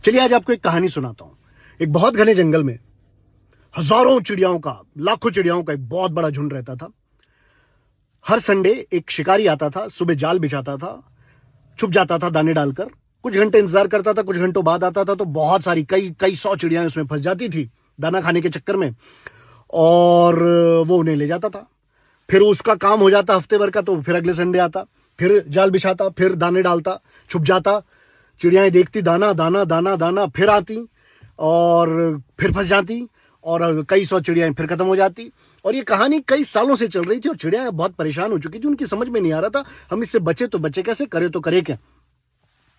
चलिए आज आपको एक कहानी सुनाता हूं। एक बहुत घने जंगल में हजारों चिड़ियाओं का, लाखों चिड़ियाओं का एक बहुत बड़ा झुंड रहता था। हर संडे एक शिकारी आता था, सुबह जाल बिछाता था, छुप जाता था दाने डालकर, कुछ घंटे इंतजार करता था, कुछ घंटों बाद आता था तो बहुत सारी कई कई सौ चिड़ियां उसमें फंस जाती थी दाना खाने के चक्कर में, और वो उन्हें ले जाता था। फिर उसका काम हो जाता हफ्ते भर का, तो फिर अगले संडे आता, फिर जाल बिछाता, फिर दाने डालता, छुप जाता, चिड़ियाएं देखती दाना दाना दाना दाना, फिर आती और फिर फंस जाती, और कई सौ चिड़ियाएं फिर खत्म हो जाती। और ये कहानी कई सालों से चल रही थी और चिड़ियाएं बहुत परेशान हो चुकी थी। उनकी समझ में नहीं आ रहा था हम इससे बचे तो बचे कैसे, करे तो करे क्या।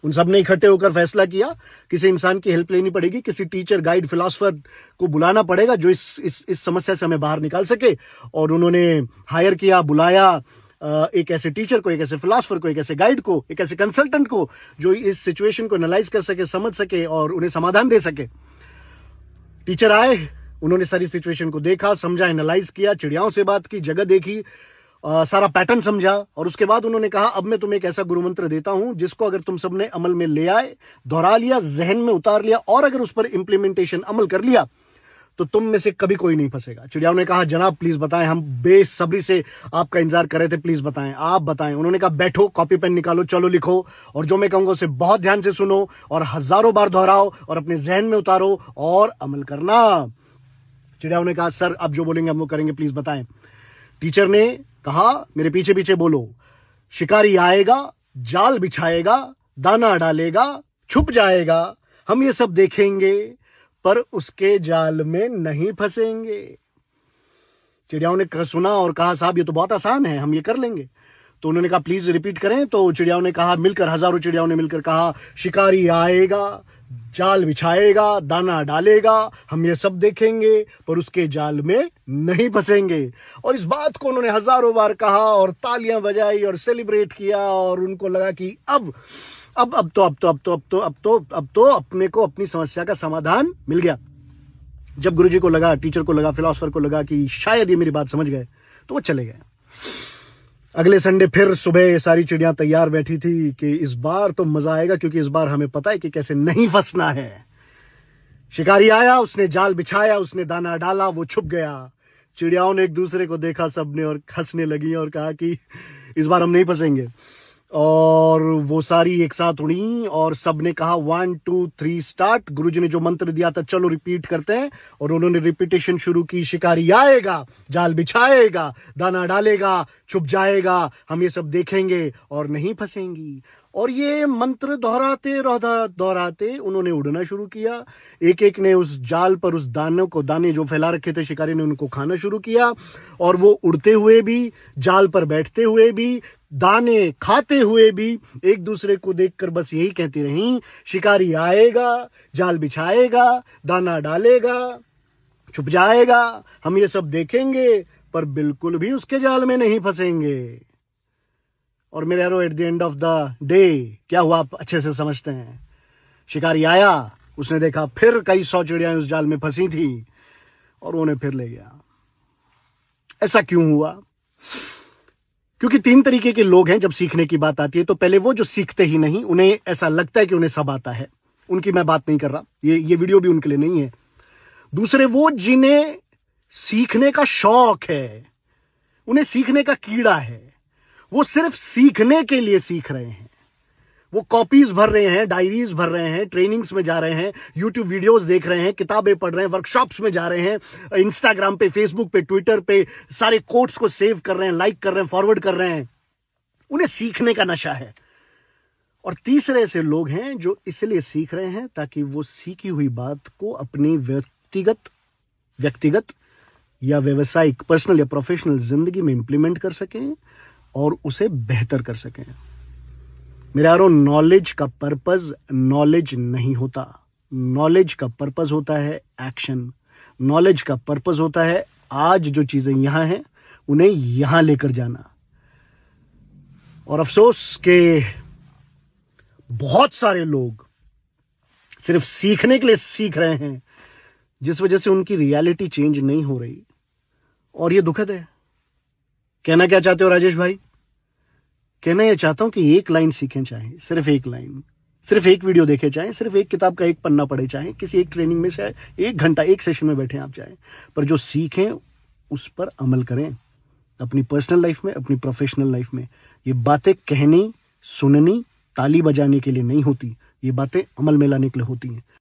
उन सब ने इकट्ठे होकर फैसला किया किसी इंसान की हेल्प लेनी पड़ेगी, किसी टीचर, गाइड, फिलोसोफर को बुलाना पड़ेगा जो इस समस्या से हमें बाहर निकाल सके। और उन्होंने हायर किया, बुलाया एक ऐसे टीचर को, एक ऐसे फिलोसोफर को, एक ऐसे गाइड को, एक ऐसे कंसल्टेंट को जो इस सिचुएशन को एनालाइज कर सके, समझ सके और उन्हें समाधान दे सके। टीचर आए, उन्होंने सारी सिचुएशन को देखा, समझा, एनालाइज किया, चिड़ियाओं से बात की, जगह देखी, सारा पैटर्न समझा, और उसके बाद उन्होंने कहा अब मैं तुम्हें एक ऐसा गुरु मंत्र देता हूं जिसको अगर तुम सबने अमल में ले आए, दोहरा लिया, जहन में उतार लिया और अगर उस पर इंप्लीमेंटेशन अमल कर लिया तो तुम में से कभी कोई नहीं फंसेगा। चिड़ियाओं ने कहा जनाब प्लीज बताएं, हम बेसब्री से आपका इंतजार कर रहे थे, प्लीज बताएं, आप बताएं। उन्होंने कहा बैठो, कॉपी पेन निकालो, चलो लिखो, और जो मैं कहूंगा उसे बहुत ध्यान से सुनो और हजारों बार दोहराओ और अपने जहन में उतारो और अमल करना। चिड़ियाओं ने कहा सर अब जो बोलेंगे हम वो करेंगे, प्लीज बताएं। टीचर ने कहा मेरे पीछे पीछे बोलो, शिकारी आएगा, जाल बिछाएगा, दाना डालेगा, छुप जाएगा, हम ये सब देखेंगे पर उसके जाल में नहीं फंसेंगे। चिड़ियाओं ने सुना और कहा साहब ये तो बहुत आसान है, हम ये कर लेंगे। तो उन्होंने कहा प्लीज रिपीट करें। तो चिड़ियाओं ने कहा, मिलकर हजारों चिड़ियाओं ने मिलकर कहा, शिकारी आएगा, जाल बिछाएगा, दाना डालेगा, हम ये सब देखेंगे पर उसके जाल में नहीं फंसेंगे। और इस बात को उन्होंने हजारों बार कहा और तालियां बजाई और सेलिब्रेट किया, और उनको लगा कि अब तो अपने को अपनी समस्या का समाधान मिल गया। जब गुरुजी को लगा, टीचर को लगा, फिलोसोफर को लगा कि शायद ये मेरी बात समझ गए, तो वो चले गए। अगले संडे फिर सुबह सारी चिड़ियां तैयार बैठी थी कि इस बार तो मजा आएगा, क्योंकि इस बार हमें पता है कि कैसे नहीं फंसना है। शिकारी आया, उसने जाल बिछाया, उसने दाना डाला, वो छुप गया। चिड़ियाओं ने एक दूसरे को देखा सबने और हंसने लगी और कहा कि इस बार हम नहीं फंसेंगे। और वो सारी एक साथ उड़ी और सबने कहा 1 2 3 स्टार्ट। गुरुजी ने जो मंत्र दिया था चलो रिपीट करते हैं, और उन्होंने रिपीटेशन शुरू की। शिकारी आएगा, जाल बिछाएगा, दाना डालेगा, छुप जाएगा, हम ये सब देखेंगे और नहीं फंसेंगी। और ये मंत्र दोहराते दोहराते उन्होंने उड़ना शुरू किया। एक एक ने उस जाल पर उस दाने जो फैला रखे थे शिकारी ने, उनको खाना शुरू किया। और वो उड़ते हुए भी, जाल पर बैठते हुए भी, दाने खाते हुए भी एक दूसरे को देखकर बस यही कहती रही, शिकारी आएगा, जाल बिछाएगा, दाना डालेगा, छुप जाएगा, हम ये सब देखेंगे पर बिल्कुल भी उसके जाल में नहीं फंसेंगे। और मेरे यारों, at the end of the day क्या हुआ आप अच्छे से समझते हैं। शिकारी आया, उसने देखा फिर कई सौ चिड़ियां उस जाल में फंसी थी और उन्हें फिर ले गया। ऐसा क्यों हुआ? क्योंकि 3 तरीके के लोग हैं जब सीखने की बात आती है। तो पहले वो जो सीखते ही नहीं, उन्हें ऐसा लगता है कि उन्हें सब आता है, उनकी मैं बात नहीं कर रहा, ये वीडियो भी उनके लिए नहीं है। दूसरे वो जिन्हें सीखने का शौक है, उन्हें सीखने का कीड़ा है, वो सिर्फ सीखने के लिए सीख रहे हैं। वो कॉपीज भर रहे हैं, डायरीज भर रहे हैं, ट्रेनिंग्स में जा रहे हैं, यूट्यूब वीडियोस देख रहे हैं, किताबें पढ़ रहे हैं, वर्कशॉप्स में जा रहे हैं, इंस्टाग्राम पे, फेसबुक पे, ट्विटर पे सारे कोट्स को सेव कर रहे हैं, लाइक कर रहे हैं, फॉरवर्ड कर रहे हैं। उन्हें सीखने का नशा है। और तीसरे ऐसे लोग हैं जो इसलिए सीख रहे हैं ताकि वो सीखी हुई बात को अपनी व्यक्तिगत या व्यावसायिक, पर्सनल या प्रोफेशनल जिंदगी में इंप्लीमेंट कर सकें और उसे बेहतर कर सकें। मेरे यारों, नॉलेज का पर्पस नॉलेज नहीं होता। नॉलेज का पर्पस होता है एक्शन। नॉलेज का पर्पस होता है आज जो चीजें यहां हैं उन्हें यहां लेकर जाना। और अफसोस के बहुत सारे लोग सिर्फ सीखने के लिए सीख रहे हैं, जिस वजह से उनकी रियलिटी चेंज नहीं हो रही, और यह दुखद है। कहना क्या चाहते हो राजेश भाई? कहना यह चाहता हूं कि एक लाइन सीखें, चाहे सिर्फ एक लाइन, सिर्फ एक वीडियो देखे चाहे, सिर्फ एक किताब का एक पन्ना पढ़े चाहे, किसी एक ट्रेनिंग में चाहे 1 घंटा एक सेशन में बैठे आप चाहे, पर जो सीखें उस पर अमल करें अपनी पर्सनल लाइफ में, अपनी प्रोफेशनल लाइफ में। ये बातें कहनी, सुननी, ताली बजाने के लिए नहीं होती, ये बातें अमल में लाने के लिए होती हैं।